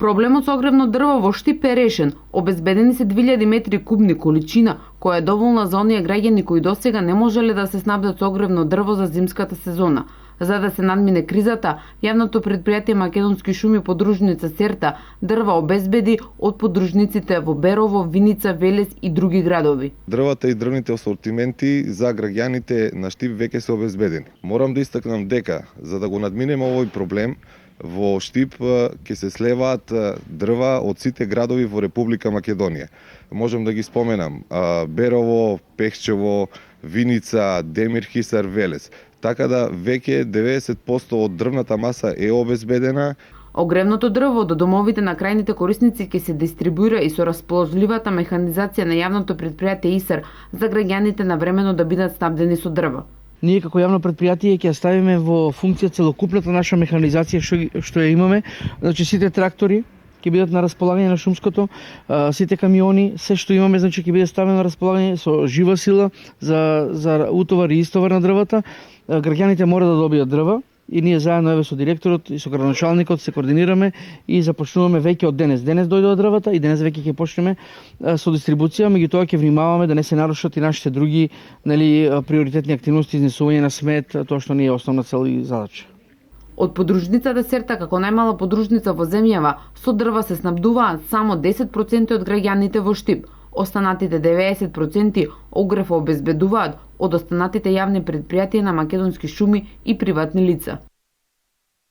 Проблемот со огревно дрво во Штип е решен. Обезбедени се 2000 метри кубни количина, која е доволна за оние граѓани кои досега не можеле да се снабдат со огревно дрво за зимската сезона. За да се надмине кризата, јавното предпријатие Македонски шуми подружница Серта дрва обезбеди од подружниците во Берово, Виница, Велес и други градови. Дрвата и дрвните асортименти за граѓаните на Штип веќе се обезбедени. Морам да истакнам дека за да го надминеме овој проблем, во Штип ќе се слеваат дрва од сите градови во Република Македонија. Можам да ги споменам Берово, Пехчево, Виница, Демир Хисар, Велес. Така да веќе 90% од дрвната маса е обезбедена. Огревното дрво до домовите на крајните корисници ќе се дистрибуира и со расположливата механизација на јавното предпријатие ИСАР за граѓаните навремено да бидат снабдени со дрва. Ние како јавно предпријатие ќе ставиме во функција целокупната наша механизација што ја имаме, значи сите трактори ќе бидат на располагање на шумското, сите камиони, се што имаме значи ќе биде ставено на располагање со жива сила за утовар и истовар на дрвата. Граѓаните мора да добијат дрва и ние заедно еве со директорот и со градоначалникот се координираме и започнуваме веќе од денес. Денес дојдоа дрвата и денес веќе ќе почнеме со дистрибуција, меѓутоа ќе внимаваме да не се нарушат и нашите други приоритетни активности, изнесување на смет, тоа што ни е основна цел и задача. Од подружницата Серта како најмала подружница во земјава, со дрва се снабдуваат само 10% од граѓаните во Штип. Останатите 90% огрев обезбедуваат од останатите јавни предпријатија на Македонски шуми и приватни лица.